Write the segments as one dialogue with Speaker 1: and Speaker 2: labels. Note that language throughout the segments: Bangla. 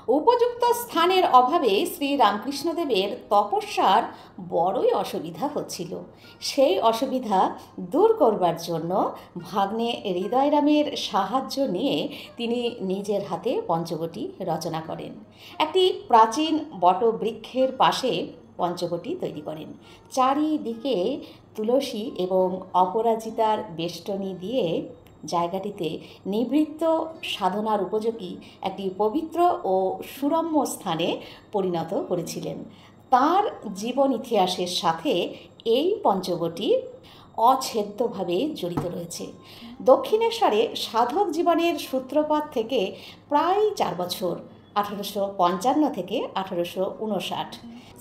Speaker 1: উপযুক্ত স্থানের অভাবে শ্রীরামকৃষ্ণদেবের তপস্যার বড়ই অসুবিধা হচ্ছিল। সেই অসুবিধা দূর করবার জন্য ভাগ্নে হৃদয়রামের সাহায্য নিয়ে তিনি নিজের হাতে পঞ্চবটী রচনা করেন। একটি প্রাচীন বটবৃক্ষের পাশে পঞ্চবটী তৈরি করেন। চারিদিকে তুলসী এবং অপরাজিতার বেষ্টনী দিয়ে জায়গাটিতে নিবৃত্ত সাধনার উপযোগী একটি পবিত্র ও সুরম্য স্থানে পরিণত করেছিলেন। তাঁর জীবন ইতিহাসের সাথে এই পঞ্চবটী অছেদ্যভাবে জড়িত রয়েছে। দক্ষিণেশ্বরে সাধক জীবনের সূত্রপাত থেকে প্রায় 4 বছর, 1855 থেকে 1859,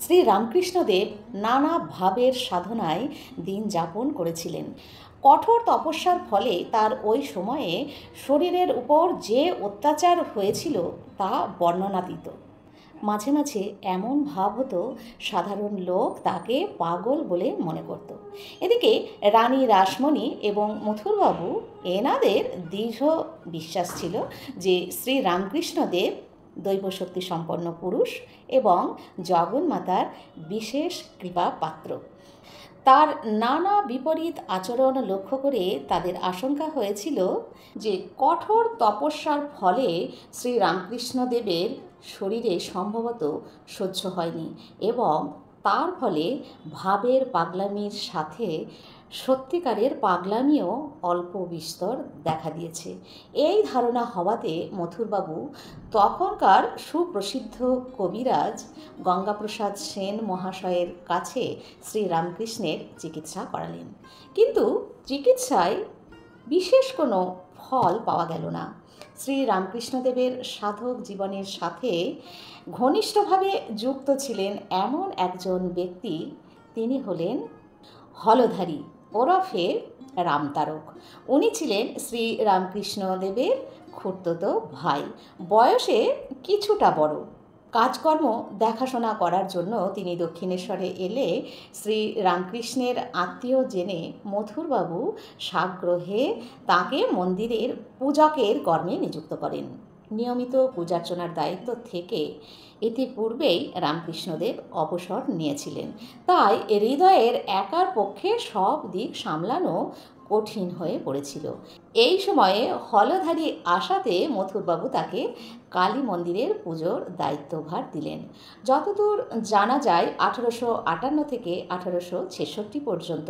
Speaker 1: শ্রীরামকৃষ্ণদেব নানা ভাবের সাধনায় দিন যাপন করেছিলেন। কঠোর তপস্যার ফলে তার ওই সময়ে শরীরের উপর যে অত্যাচার হয়েছিল তা বর্ণনাতীত। মাঝে মাঝে এমন ভাব হতো সাধারণ লোক তাকে পাগল বলে মনে করত। এদিকে রানী রাসমণি এবং মথুরবাবু এনাদের দৃঢ় বিশ্বাস ছিল যে শ্রীরামকৃষ্ণদেব দৈবশক্তি সম্পন্ন পুরুষ এবং জগন্মাতার বিশেষ কৃপা পাত্র। তার নানা বিপরীত আচরণ লক্ষ্য করে তাদের আশঙ্কা হয়েছিল যে কঠোর তপস্যার ফলে শ্রীরামকৃষ্ণদেবের শরীরে সম্ভবত সহ্য হয়নি এবং তার ফলে ভাবের পাগলামির সাথে সত্যিকারের পাগলামিও অল্প বিস্তর দেখা দিয়েছে। এই ধারণা হওয়াতে মথুরবাবু তখনকার সুপ্রসিদ্ধ কবিরাজ গঙ্গাপ্রসাদ সেন মহাশয়ের কাছে শ্রীরামকৃষ্ণের চিকিৎসা করালেন। কিন্তু চিকিৎসায় বিশেষ কোনো ফল পাওয়া গেল না। শ্রীরামকৃষ্ণদেবের সাধক জীবনের সাথে ঘনিষ্ঠভাবে যুক্ত ছিলেন এমন একজন ব্যক্তি, তিনি হলেন হলধারী ওরফে রামতারক। উনি ছিলেন শ্রীরামকৃষ্ণদেবের খুড়তুতো ভাই, বয়সে কিছুটা বড়। কাজকর্ম দেখাশোনা করার জন্য তিনি দক্ষিণেশ্বরে এলে শ্রীরামকৃষ্ণের আত্মীয় জেনে মথুরবাবু সাগ্রহে তাকে মন্দিরের পূজকের কর্মে নিযুক্ত করেন। নিয়মিত পূজার্চনার দায়িত্ব থেকে ইতিপূর্বেই রামকৃষ্ণদেব অবসর নিয়েছিলেন, তাই হৃদয়ের একার পক্ষে সব দিক সামলানো কঠিন হয়ে পড়েছিল। এই সময়ে হলধারী আশাতে মথুরবাবু তাকে কালী মন্দিরের পুজোর দায়িত্বভার দিলেন। যতদূর জানা যায় 1858 থেকে 1866 পর্যন্ত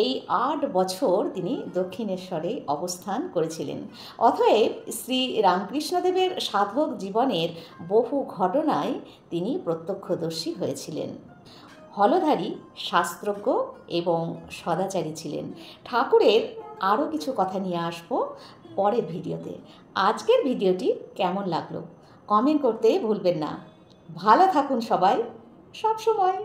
Speaker 1: এই 8 বছর তিনি দক্ষিণেশ্বরে অবস্থান করেছিলেন। অতএব শ্রীরামকৃষ্ণদেবের সাধক জীবনের বহু ঘটনায় তিনি প্রত্যক্ষদর্শী হয়েছিলেন। হলধারী শাস্ত্রজ্ঞ এবং সদাচারী ছিলেন। ঠাকুরের আরও কিছু কথা নিয়ে আসবো পরের ভিডিওতে। আজকের ভিডিওটি কেমন লাগলো কমেন্ট করতে ভুলবেন না। ভালো থাকুন সবাই, সব সময়।